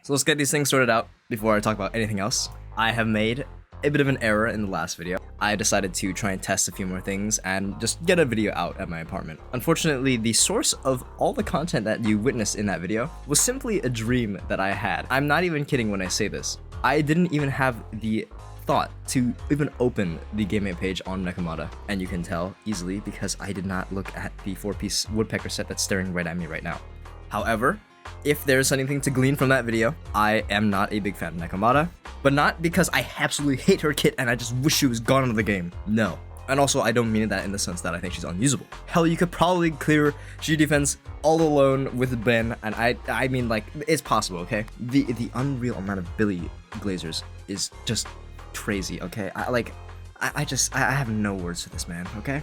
So let's get these things sorted out before I talk about anything else. I have made a bit of an error in the last video. I decided to try and test a few more things and just get a video out at my apartment. Unfortunately, the source of all the content that you witnessed in that video was simply a dream that I had. I'm not even kidding when I say this. I didn't even have the thought to even open the game page on Nekomata, and you can tell easily because I did not look at the 4-piece Woodpecker set that's staring right at me right now. However, if there's anything to glean from that video, I am not a big fan of Nekomata, but not because I absolutely hate her kit and I just wish she was gone out of the game. No. And also, I don't mean that in the sense that I think she's unusable. Hell, you could probably clear G defense all alone with Ben, and I mean, like, it's possible, okay? The unreal amount of Billy Glazers is just crazy, okay? I have no words for this man, okay?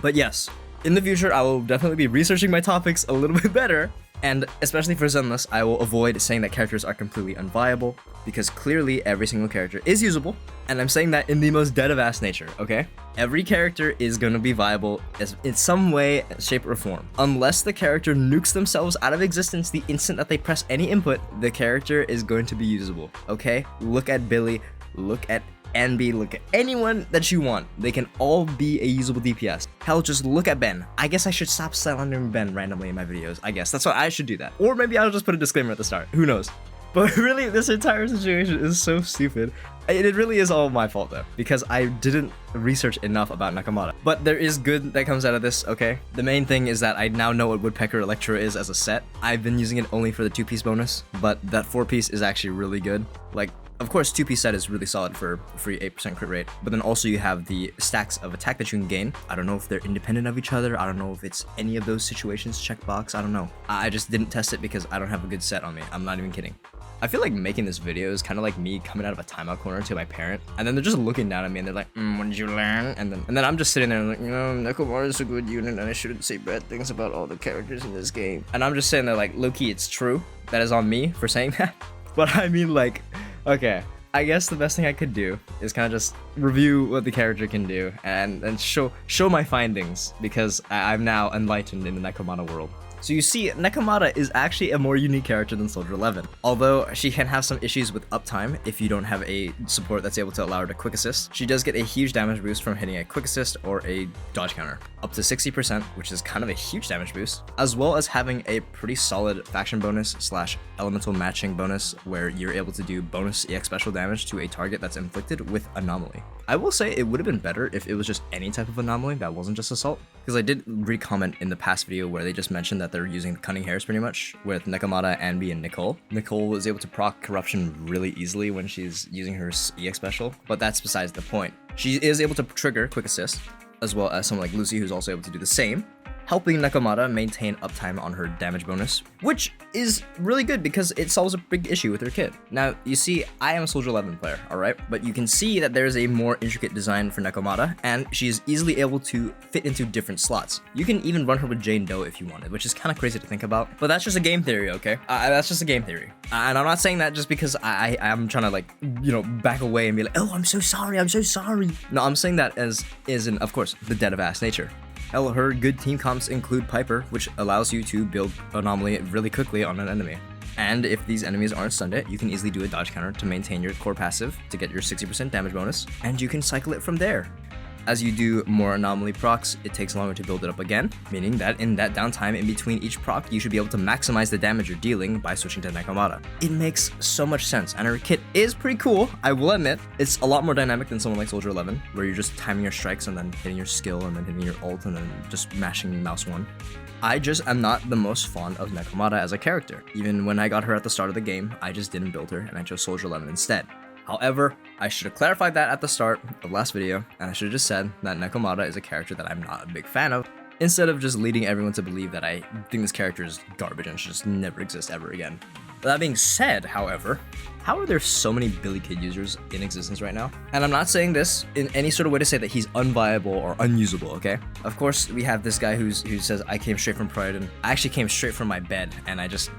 But yes, in the future, I will definitely be researching my topics a little bit better. And especially for Zenless, I will avoid saying that characters are completely unviable, because clearly every single character is usable, and I'm saying that in the most dead-of-ass nature, okay? Every character is going to be viable in some way, shape, or form. Unless the character nukes themselves out of existence the instant that they press any input, the character is going to be usable, okay? Look at Billy, look at NB, look at anyone that you want. They can all be a usable DPS. Hell, just look at Ben. I guess I should stop slandering Ben randomly in my videos. I guess that's what I should do that. Or maybe I'll just put a disclaimer at the start. Who knows? But really, this entire situation is so stupid. It really is all my fault though, because I didn't research enough about Nekomata. But there is good that comes out of this, okay? The main thing is that I now know what Woodpecker Electro is as a set. I've been using it only for the 2-piece bonus, but that 4-piece is actually really good. Like, of course, 2-piece set is really solid for free 8% crit rate, but then also you have the stacks of attack that you can gain. I don't know if they're independent of each other. I don't know if it's any of those situations, checkbox, I don't know. I just didn't test it because I don't have a good set on me. I'm not even kidding. I feel like making this video is kind of like me coming out of a timeout corner to my parent, and then they're just looking down at me and they're like, what did you learn? And then I'm just sitting there and like, Nekomata is a good unit and I shouldn't say bad things about all the characters in this game. And I'm just sitting there like, low-key, it's true. That is on me for saying that. But I mean, like, okay, I guess the best thing I could do is kind of just review what the character can do and show my findings, because I'm now enlightened in the Nekomata world. So you see, Nekomata is actually a more unique character than Soldier 11. Although she can have some issues with uptime if you don't have a support that's able to allow her to quick assist, she does get a huge damage boost from hitting a quick assist or a dodge counter, up to 60%, which is kind of a huge damage boost, as well as having a pretty solid faction bonus / elemental matching bonus where you're able to do bonus EX special damage to a target that's inflicted with anomaly. I will say it would have been better if it was just any type of anomaly that wasn't just assault, because I did re-comment in the past video where they just mentioned that they're using cunning hairs pretty much with Nekomata, Anby, and Nicole. Nicole was able to proc corruption really easily when she's using her EX special, but that's besides the point. She is able to trigger quick assist, as well as someone like Lucy who's also able to do the same, helping Nekomata maintain uptime on her damage bonus, which is really good because it solves a big issue with her kit. Now, you see, I am a Soldier 11 player, alright? But you can see that there's a more intricate design for Nekomata, and she is easily able to fit into different slots. You can even run her with Jane Doe if you wanted, which is kind of crazy to think about, but that's just a game theory, okay? That's just a game theory. And I'm not saying that just because I'm trying to, like, back away and be like, oh, I'm so sorry. No, I'm saying that as in, of course, the dead-of-ass nature. Hell, her good team comps include Piper, which allows you to build Anomaly really quickly on an enemy. And if these enemies aren't stunned yet, you can easily do a dodge counter to maintain your core passive to get your 60% damage bonus, and you can cycle it from there. As you do more anomaly procs, it takes longer to build it up again, meaning that in that downtime in between each proc, you should be able to maximize the damage you're dealing by switching to Nekomata. It makes so much sense, and her kit is pretty cool, I will admit. It's a lot more dynamic than someone like Soldier 11, where you're just timing your strikes and then hitting your skill and then hitting your ult and then just mashing mouse 1. I just am not the most fond of Nekomata as a character. Even when I got her at the start of the game, I just didn't build her and I chose Soldier 11 instead. However, I should have clarified that at the start of last video, and I should have just said that Nekomata is a character that I'm not a big fan of, instead of just leading everyone to believe that I think this character is garbage and should just never exist ever again. That being said, however, how are there so many Billy Kid users in existence right now? And I'm not saying this in any sort of way to say that he's unviable or unusable, okay? Of course, we have this guy who says, I came straight from Pride, and I actually came straight from my bed, and I just,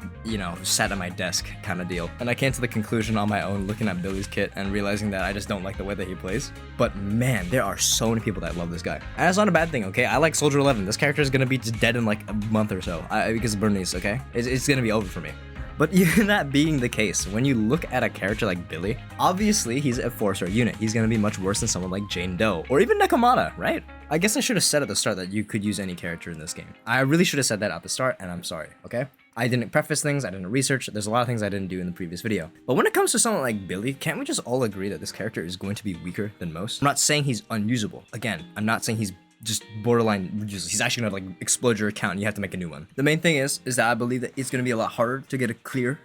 sat at my desk kind of deal. And I came to the conclusion on my own looking at Billy's kit and realizing that I just don't like the way that he plays. But man, there are so many people that love this guy. And it's not a bad thing, okay? I like Soldier 11. This character is gonna be just dead in like a month or so because of Bernice, okay? It's gonna be over for me. But even that being the case, when you look at a character like Billy, obviously he's a 4-star unit. He's gonna be much worse than someone like Jane Doe, or even Nekomata, right? I guess I should have said at the start that you could use any character in this game. I really should have said that at the start, and I'm sorry, okay? I didn't preface things, I didn't research, there's a lot of things I didn't do in the previous video. But when it comes to someone like Billy, can't we just all agree that this character is going to be weaker than most? I'm not saying he's unusable. Again, I'm not saying he's just borderline useless. He's actually gonna like explode your account and you have to make a new one. The main thing is that I believe that it's gonna be a lot harder to get a clear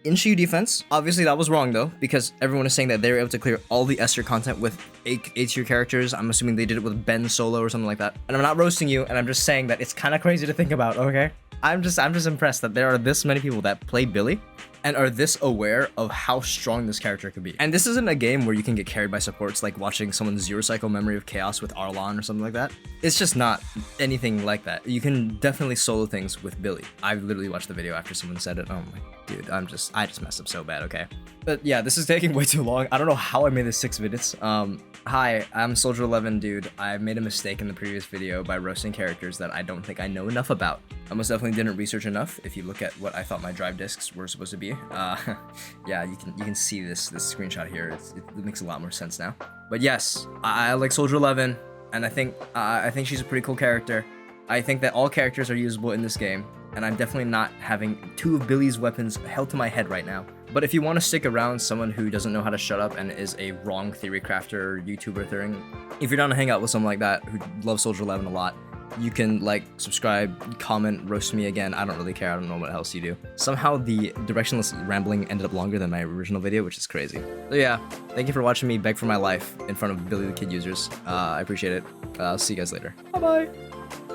Inshu defense. Obviously that was wrong though, because everyone is saying that they were able to clear all the S tier content with A tier characters. I'm assuming they did it with Ben Solo or something like that. And I'm not roasting you, and I'm just saying that it's kind of crazy to think about, okay? I'm just impressed that there are this many people that play Billy and are this aware of how strong this character could be. And this isn't a game where you can get carried by supports like watching someone's Zero Cycle Memory of Chaos with Arlon or something like that. It's just not anything like that. You can definitely solo things with Billy. I literally watched the video after someone said it. Oh my dude, I just messed up so bad, okay? But yeah, this is taking way too long. I don't know how I made this 6 minutes. Hi, I'm Soldier 11, dude. I made a mistake in the previous video by roasting characters that I don't think I know enough about. I most definitely didn't research enough. If you look at what I thought my drive discs were supposed to be, yeah, you can see this screenshot here. It makes a lot more sense now. But yes, I like Soldier 11, and I think she's a pretty cool character. I think that all characters are usable in this game, and I'm definitely not having 2 of Billy's weapons held to my head right now. But if you want to stick around someone who doesn't know how to shut up and is a wrong theory crafter YouTuber thing, if you're down to hang out with someone like that who loves Soldier 11 a lot, you can like, subscribe, comment, roast me again. I don't really care. I don't know what else you do. Somehow the directionless rambling ended up longer than my original video, which is crazy. So yeah, thank you for watching me beg for my life in front of Billy the Kid users. I appreciate it. I'll see you guys later. Bye bye.